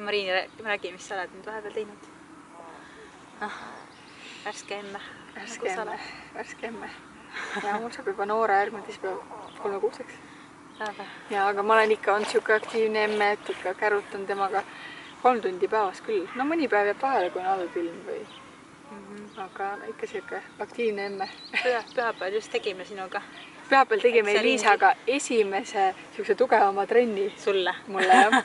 Mariini, räägi, mis sa oled nüüd vahepeal teinud? Värske emme. Värske emme. Ja mul saab juba noore järgmine teisipäev 3 kuuseks. Ja aga ma olen ikka olnud siuke aktiivne emme, et ikka kärutan temaga 3 tundi päevas küll. No mõni päev jääb vahele, kui on halb ilm või. Aga ikka siuke aktiivne emme. Pühapäeval just tegime sinuga. Pühapäeval tegime Eliisaga esimese siukse tugevama trenni. Sulle? Mulle jah.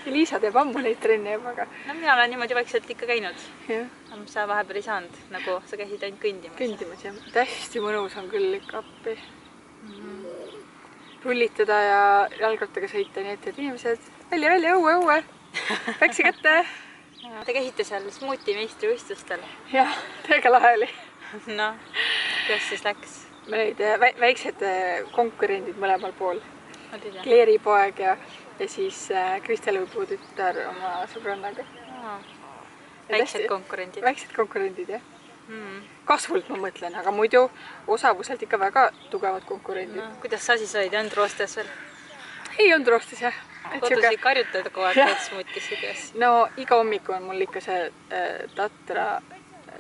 Eliisa teeb ammu neid trenne juba, aga... No mina olen niimoodi vaikselt ikka käinud. Jah. Sa vahepeal ei saanud, nagu sa käisid ainult kõndimas. Kõndimas jah. Täiesti mõnus on küll ikka appi. Rullitada ja jalgrattaga sõita, nii et inimesed välja, õue. Päksi kätte. Te käisite seal smuuti meistrivõistlustel. Jah, täiega lahe oli. No, kuidas siis läks? Me olid väiksed konkurendid mõlemal pool. Kleeri poeg ja siis Kristel Õpuu tütar oma sõbrannaga. Väiksed konkurendid. Väiksed konkurendid, jah. Kasvult ma mõtlen, aga muidu osavuselt ikka väga tugevad konkurendid. Kuidas sa siis olid, ei olnud roostes veel? Ei olnud roostes, jah. Kodus ikka harjutada kogu aeg smuutisi üles? No iga hommiku on mul ikka see Tatra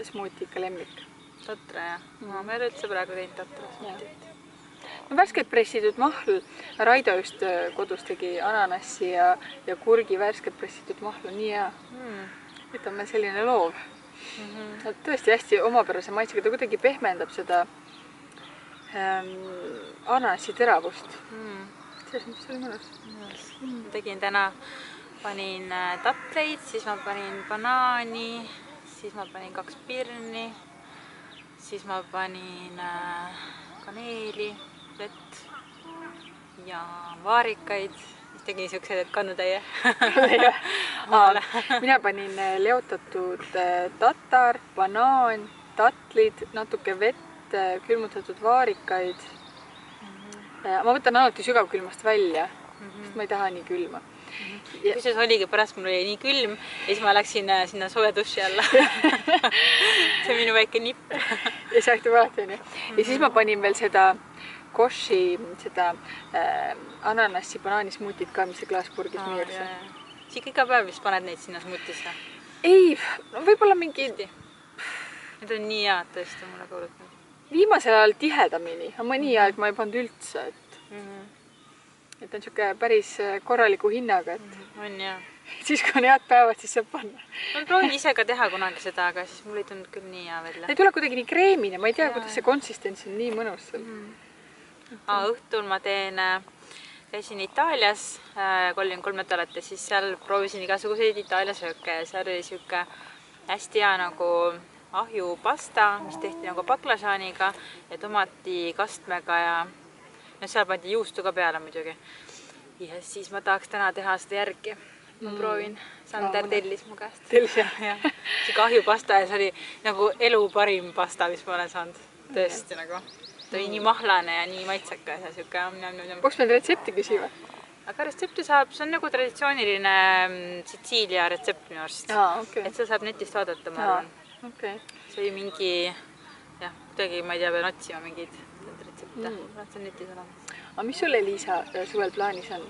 smuuti ikka lemmik. Tatra, jah. Ma ei ole üldse praegu teinud Tatra smuutit. No värskelt pressitud mahl. Raido just kodus tegi ananassi ja kurgi värskelt pressitud mahl on nii hea. Et on meil selline loov. Tõesti hästi omapärase maitsega. Ta kuidagi pehmendab seda ananassi teravust. Selles oli mõnus. Ma tegin täna, panin tatreid, siis ma panin banaani, siis ma panin 2 pirni, siis ma panin kaneeli, vett ja vaarikaid. Siis tegin siuksed, et kannutäie. Mina panin leotatud tatar, banaan, tatlid, natuke vett, külmutatud vaarikaid. Ma võtan alati sügavkülmast välja, sest ma ei taha nii külma. Kusjuures oligi pärast, mul oli nii külm ja siis ma läksin sinna sooja duši alla. See on minu väike nipp. Ja see aitab alati on ju. Ja siis ma panin veel seda koši, seda ananassi banaani smuutit ka, mis see klaaspurgis müüakse. Siis iga päev vist paned neid sinna smutisse? Ei, võib-olla mingi... Need on nii head tõesti mulle kuulutanud. Viimasel ajal tihedamini, aga mõni aeg ma ei pannud üldse, et on siuke päris korraliku hinnaga, et on jah. Siis kui on head päevad, siis saab panna. Ma proovin ise ka teha kunagi seda, aga siis mul ei tulnud küll nii hea välja. Ei tule kuidagi nii kreemine, ma ei tea, kuidas see konsistents on nii mõnus seal. Õhtul ma käisin Itaalias, kolin 3 nädalat ja siis seal proovisin igasuguseid Itaalia sööke ja seal oli siuke hästi hea nagu ahjupasta, mis tehti nagu baklažaaniga ja tomatikastmega ja seal pandi juustu ka peale muidugi. Ja siis ma tahaks täna teha seda järgi. Ma proovin. Sander tellis mu käest. Tellis jah? Siuke ahjupasta ja see oli nagu elu parim pasta, mis ma olen saanud. Tõesti nagu. Ta oli nii mahlane ja nii maitsekas ja siuke... Koks meil retsepti küsima? Aga retsepti saab, see on nagu traditsiooniline Sitsiilia retsept minu arust. Et seda saab netist vaadata, ma arvan. See oli mingi, jah, kuidagi ma ei tea, pean otsima mingeid retsepte. See on netis olemas. Aga mis sul, Eliisa, suvel plaanis on?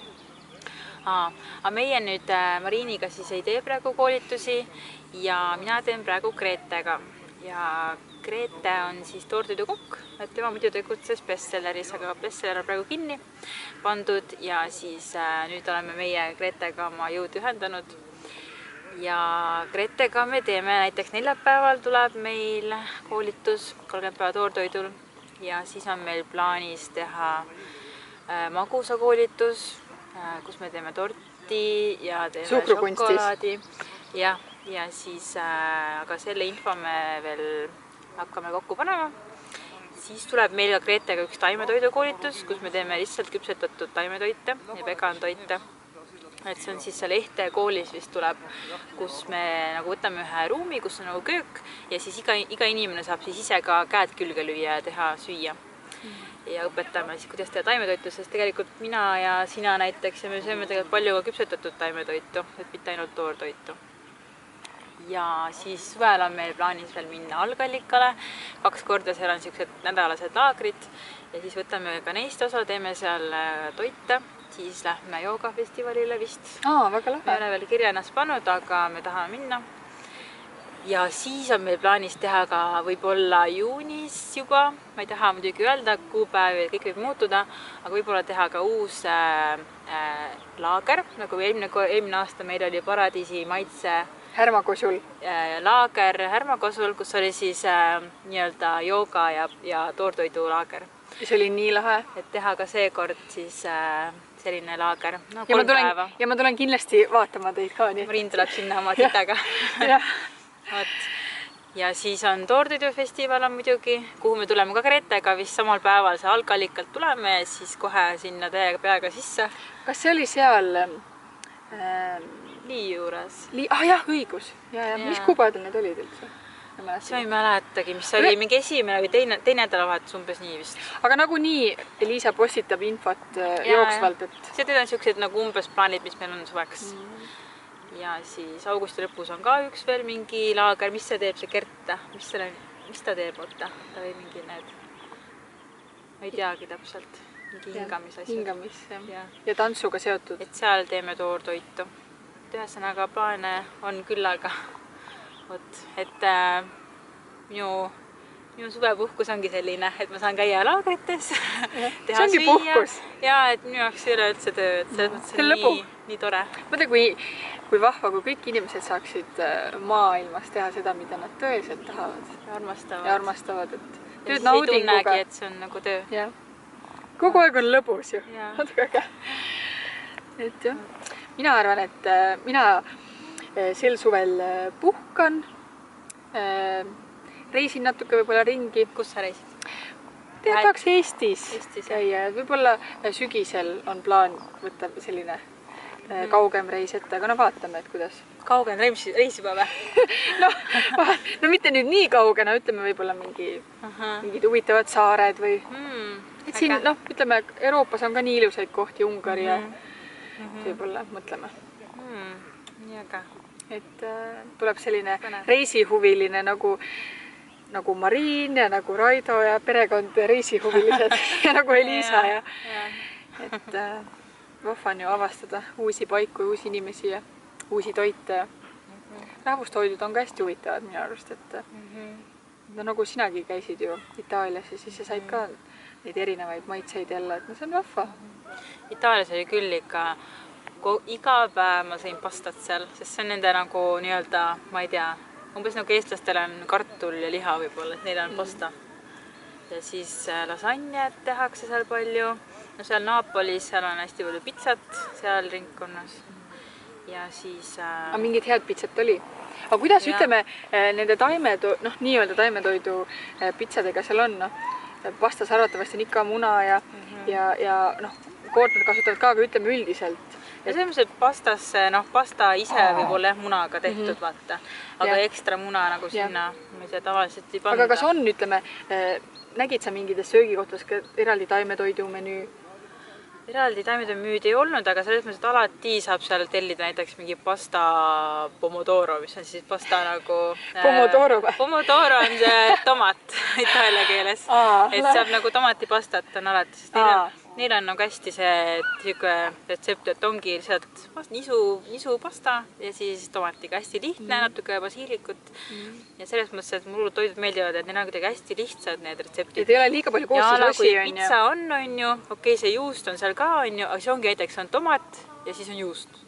Aga meie nüüd Mariiniga siis ei tee praegu koolitusi ja mina teen praegu Greetega. Ja Grete on siis toortoidukokk, et tema muidu tegutses bestselleris, aga bestseller on praegu kinni pandud ja siis nüüd oleme meie Gretega oma jõud ühendanud. Ja Gretega me teeme näiteks neljapäeval tuleb meil koolitus 30 päeva toortoidul ja siis on meil plaanis teha magusa koolitus, kus me teeme torti ja teeme šokolaadi. Ja siis, aga selle info me veel hakkame kokku panema. Siis tuleb meil ka Gretega üks taimetoidu koolitus, kus me teeme lihtsalt küpsetatud taimetoite ja vegantoite. Et see on siis seal Ehte koolis vist tuleb, kus me nagu võtame ühe ruumi, kus on nagu köök ja siis iga inimene saab siis ise ka käed külge lüüa ja teha süüa. Ja õpetame siis, kuidas teha taimetoitu, sest tegelikult mina ja sina näiteks ja me sööme tegelikult palju ka küpsetatud taimetoitu, et mitte ainult toortoitu. Ja siis suvel on meil plaanis veel minna algallikale, 2 korda seal on siuksed nädalased laagrid ja siis võtame ka neist osa, teeme seal toite siis lähme joogafestivalile vist. Väga Me ei lahe. ole veel kirja ennast pannud, aga me tahame minna. Ja siis on meil plaanis teha ka võib-olla juunis juba, ma ei taha muidugi öelda kuupäevi, kõik võib muutuda, aga võib-olla teha ka uus laager, nagu eelmine aasta meil oli Paradiisi maitse Härmakosul. laager Härmakosul, kus oli siis nii-öelda jooga ja toortoidu laager. See oli nii lahe. Et teha ka seekord siis selline laager, no 3 päeva. Ja ma tulen kindlasti vaatama teid ka. Marin tuleb sinna oma titaga. Ja siis on toortoidufestival on muidugi, kuhu me tuleme ka Gretega vist samal päeval see algallikalt tuleme ja siis kohe sinna täiega peaga sisse. Kas see oli seal Lii juures? Jah, õigus. Ja. Mis kuupäevadel need olid üldse? See ei mäletagi, mis oli mingi esimene või teine nädalavahetus umbes nii vist. Aga nagunii Liisa postitab infot jooksvalt, et... See teed on sellised nagu umbes plaanid, mis meil on suveks. Ja siis augusti lõpus on ka üks veel mingi laager, mis see teeb, see Gert, mis ta teeb, oota, ta või mingi need, ma ei teagi täpselt, mingi hingamisasjad. Hingamis, jah. Ja tantsuga seotud. Et seal teeme toortoitu. Ühesõnaga plaane on küllaga. Et minu suvepuhkus ongi selline, et ma saan käia laagrites, teha ongi süüa. Puhkus. Ja, et minu jaoks ei ole üldse töö, et selles mõttes on nii tore. Mõtle, kui vahva, kui kõik inimesed saaksid maailmas teha seda, mida nad tõeliselt tahavad. Ja armastavad. Et tööd naudinguga. Ei tunnegi, et see on nagu töö. Jah. Kogu aeg on lõbus ju. Et jah. Mina arvan, et mina sel suvel puhkan, reisin natuke võib-olla ringi. Kus sa reisid? Tahaks Eestis käia. Võib-olla sügisel on plaan võtta selline kaugem reis ette, aga vaatame, et kuidas. Kaugem reis juba või? No mitte nüüd nii kaugena, ütleme võib-olla mingid huvitavad saared või... Et siin, ütleme, Euroopas on ka nii ilusaid kohti, Ungari ja võib-olla mõtleme. Nii aga. Et tuleb selline reisihuviline nagu Marin ja nagu Raido ja perekond reisihuvilised ja nagu Elisa ja et vahva on ju avastada uusi paiku ja uusi inimesi ja uusi toite ja rahvustoidud on ka hästi huvitavad minu arust, et nagu sinagi käisid ju Itaalias ja siis sa said ka neid erinevaid maitseid jälle, et see on vahva. Itaalias oli küll ikka iga päev ma sõin pastat seal, sest see on nende nagu nii-öelda, ma ei tea, umbes nagu eestlastel on kartul ja liha võib-olla, et neil on pasta. Ja siis lasagnet tehakse seal palju. No seal Naapolis, seal on hästi palju pitsat seal ringkonnas. Ja siis... Aga mingid head pitsat oli? Aga kuidas ütleme nende nii-öelda taimetoidu pitsadega seal on? Pastas arvatavasti on ikka muna ja koort nad kasutavad ka, aga ütleme üldiselt. Ja selles mõttes, et pastasse, pasta ise võib-olla munaga tehtud, vaata. Aga ekstra muna nagu sinna, ma ei tea, tavaliselt ei panda. Aga kas on, ütleme, nägid sa mingides söögikohtas eraldi taimetoidu menüü? Eraldi taimetoidu müüd ei olnud, aga selles mõttes, et alati saab seal tellida näiteks mingi pasta pomodoro, mis on siis pasta nagu... Pomodoro või? Pomodoro on see tomat itaalia keeles. Et saab nagu tomatipastat on alati, sest neil on nagu hästi see retsept, et ongi sealt nisu pasta ja siis tomatiga hästi lihtne, natuke basiilikut. Ja selles mõttes, et mulle toidud meeldivad, et neil on kuidagi hästi lihtsad need retseptid. Et ei ole liiga palju koostisosi, on ju. Pitsa on ju, okei, see juust on seal ka, on ju, aga see ongi näiteks on tomat ja siis on juust.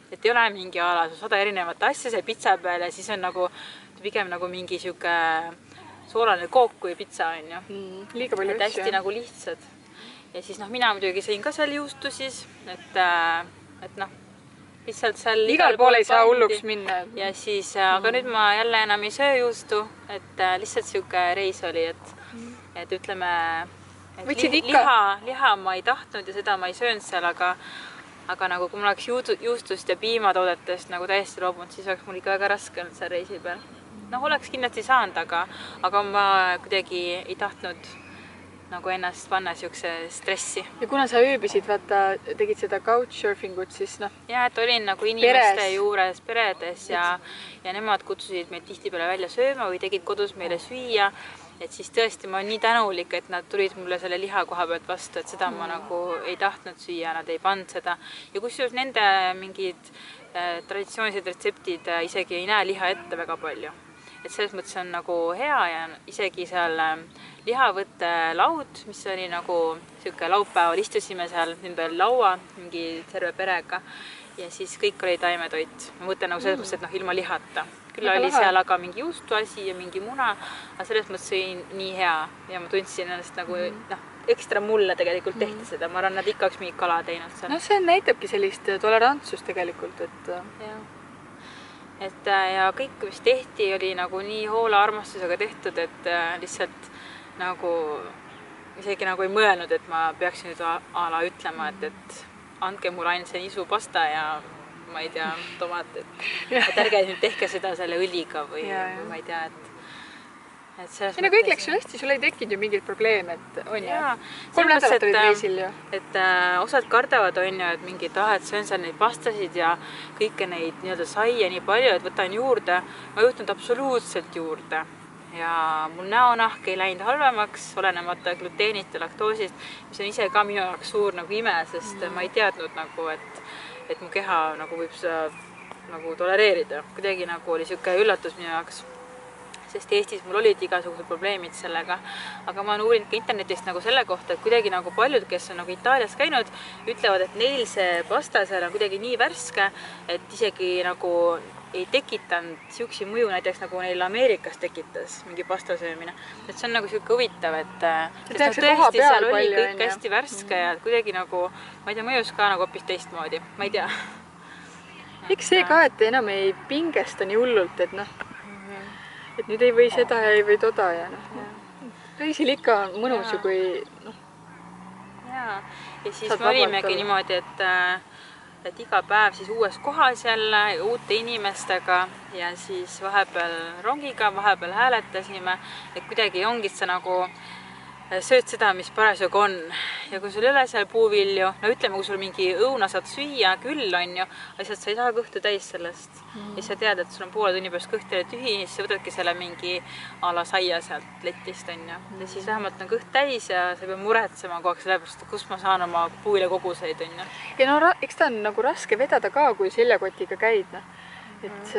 Et ei ole mingi 100 erinevat asja see pitsa peal ja siis on nagu pigem nagu mingi siuke soolane kook kui pitsa, on ju. Liiga palju asju. Hästi nagu lihtsad. Ja siis mina muidugi sõin ka seal juustu siis, et lihtsalt seal igal pool ei saa hulluks minna. Ja siis, aga nüüd ma jälle enam ei söö juustu, et lihtsalt siuke reis oli, et ütleme, liha ma ei tahtnud ja seda ma ei söönud seal, aga nagu kui mul oleks juustust ja piimatoodetest nagu täiesti loobunud, siis oleks mul ikka väga raske olnud seal reisi peal. Oleks kindlasti saanud, aga ma kuidagi ei tahtnud nagu ennast panna siukse stressi. Ja kuna sa ööbisid, vaata, tegid seda couchsurfingut, siis Ja, et olin nagu inimeste juures peredes ja nemad kutsusid meid tihtipeale välja sööma või tegid kodus meile süüa et siis tõesti ma olen nii tänulik, et nad tulid mulle selle liha koha pealt vastu, et seda ma nagu ei tahtnud süüa, nad ei pannud seda. Ja kusjuures nende mingid traditsioonilised retseptid isegi ei näe liha ette väga palju. Et selles mõttes on nagu hea ja isegi seal lihavõttelaud, mis oli nagu siuke laupäeval istusime seal ümber laua mingi terve perega ja siis kõik oli taimetoit. Ma mõtlen nagu selles mõttes, et ilma lihata. Küll oli seal aga mingi juustuasi ja mingi muna, aga selles mõttes oli nii hea ja ma tundsin ennast nagu ekstra mulle tegelikult tehti seda. Ma arvan, nad ikka oleks mingi kala teinud seal. No see näitabki sellist tolerantsust tegelikult, et... Ja kõik, mis tehti, oli nagu nii hoola armastusega tehtud, et lihtsalt nagu isegi nagu ei mõelnud, et ma peaksin nüüd ala ütlema, et andke mulle ainult see nisupasta ja ma ei tea, tomat, et ärge nüüd tehke seda selle õliga või ma ei tea, et selles mõttes... Kõik läks sul hästi, sul ei tekkinud ju mingit probleeme, et on ju? 3 nädalat olid reisil ju. Et osad kardavad on ju, et mingid, et söön seal neid pastasid ja kõike neid nii-öelda saia nii palju, et võtan juurde. Ma ei võtnud absoluutselt juurde. Ja mul näonahk ei läinud halvemaks, olenemata gluteenist ja laktoosist, mis on ise ka minu jaoks suur nagu ime, sest ma ei teadnud nagu, et mu keha nagu võib seda nagu tolereerida. Kuidagi nagu oli siuke üllatus minu jaoks, sest Eestis mul olid igasugused probleemid sellega, aga ma olen uurinud ka internetist nagu selle kohta, et kuidagi nagu paljud, kes on nagu Itaalias käinud, ütlevad, et neil see pasta seal on kuidagi nii värske, et isegi nagu ei tekitanud siuksi mõju, näiteks nagu neil Ameerikas tekitas mingi pasta söömine. Et see on nagu siuke huvitav, et tõesti seal oli kõik hästi värske ja kuidagi nagu, ma ei tea, mõjus ka nagu hoopis teistmoodi, ma ei tea. Eks see ka, et enam ei pingesta nii hullult, et et nüüd ei või seda ja ei või toda ja reisil ikka on mõnus ju, kui ja siis me olimegi niimoodi, et iga päev siis uues kohas jälle uute inimestega ja siis vahepeal rongiga, vahepeal hääletasime, et kuidagi ongi see nagu sööd seda, mis parasjagu on. Ja kui sul ei ole seal puuvilju, no ütleme, kui sul mingi õuna saad süüa, küll on ju, lihtsalt sa ei saa kõhtu täis sellest. Ja sa tead, et sul on poole tunni pärast kõht tühi, siis sa võtadki selle mingi a la saia sealt letist on ju. Ja siis vähemalt on kõht täis ja sa ei pea muretsema kogu aeg sellepärast, kus ma saan oma puuvilja koguseid on ju. Ja no eks ta on nagu raske vedada ka, kui seljakotiga käid. Et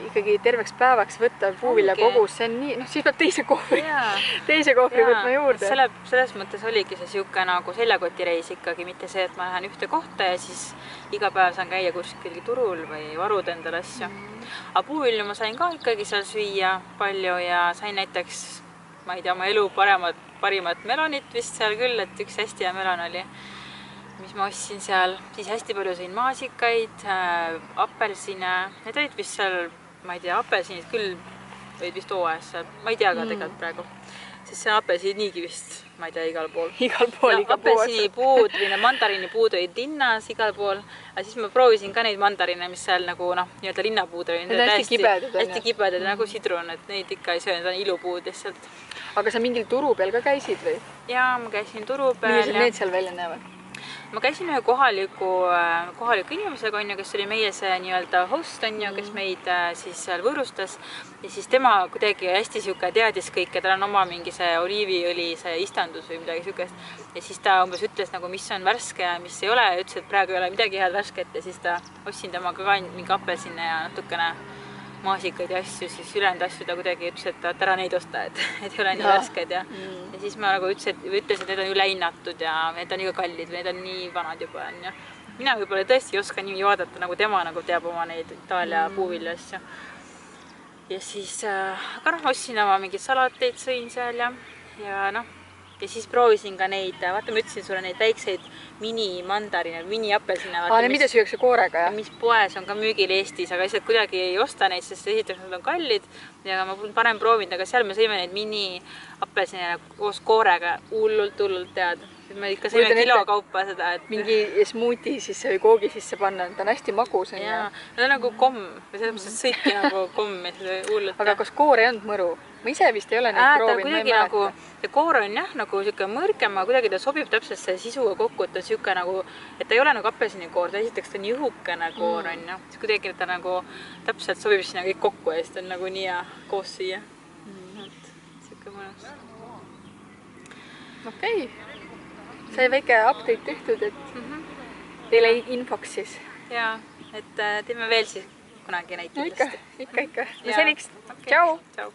ikkagi terveks päevaks võtta puuvilja kogus, see on nii, siis peab teise kohvri võtma juurde. Selles mõttes oligi see siuke nagu seljakotireis ikkagi, mitte see, et ma lähen ühte kohta ja siis iga päev saan käia kuskil turul või varuda endale asju. Aga puuvilju ma sain ka ikkagi seal süüa palju ja sain näiteks, ma ei tea, oma elu parimat melonit vist seal küll, et üks hästi hea melon oli, mis ma ostsin seal, siis hästi palju sõin maasikaid, apelsine, need olid vist seal, ma ei tea, apelsinid küll olid vist hooajas seal, ma ei tea ka tegelikult praegu, sest see apelsinid niigi vist, ma ei tea, igal pool. Apelsinipuud või mandariinipuud olid linnas igal pool, aga siis ma proovisin ka neid mandarine, mis seal nagu nii-öelda linnapuud olid. Need on hästi kibedad, nagu sidrun, et neid ikka ei söö, need on ilupuud lihtsalt. Aga sa mingil turu peal ka käisid või? Jaa, ma käisin turu peal. Millised need seal välja näevad? Ma käisin ühe kohaliku inimesega, kes oli meie see nii-öelda host, kes meid siis seal võõrustas ja siis tema kuidagi hästi siuke teadis kõike, tal on oma mingi see oliiviõli, see istandus või midagi siukest ja siis ta umbes ütles nagu, mis on värske ja mis ei ole ja ütles, et praegu ei ole midagi head värsket ja siis ta ostsin temaga ka mingi apelsine ja natukene maasikaid ja asju, siis ülejäänud asju ta kuidagi ütles, et ära neid osta, et ei ole nii värsked ja siis ma nagu ütles, et need on ju läinatud ja need on liiga kallid või need on nii vanad juba. Mina võib-olla tõesti ei oska nii vaadata, nagu tema nagu teab oma neid Itaalia puuvilja asju. Ja siis ostsin oma mingid salateid, sõin seal ja siis proovisin ka neid, vaata ma ütlesin sulle neid väikseid mini-mandarine, mini-apelsine. Mida süüakse koorega, jah? Mis poes on ka müügil Eestis, aga lihtsalt kuidagi ei osta neid, sest esiteks nad on kallid ja ma parem proovinud, aga seal me sõime neid mini-apelsine koos koorega hullult tead. Me ikka sõime kilokaupa seda, et... Mingi smuuti sisse või koogi sisse panna, ta on hästi magus. Jaa, ta on nagu komm, või selles mõttes sõitki nagu komm. Aga kas koor ei olnud mõru? Ma ise vist ei ole neid proovinud, ma ei mäleta. See koor on jah, nagu siuke mõrgem, aga kuidagi ta sobib täpselt see sisuga kokku, et ta siuke nagu, et ta ei ole nagu apelsinikoor, ta esiteks ta on jõhukene koor on ja siis kuidagi ta nagu täpselt sobib sinna kõik kokku ja siis ta on nagu nii hea koos süüa. Siuke mõnus. okei. Sai väike update tehtud, et teile infoks siis. Jaa, et teeme veel siis kunagi neid kindlasti. Ikka. Ja seniks, tšau! Tšau!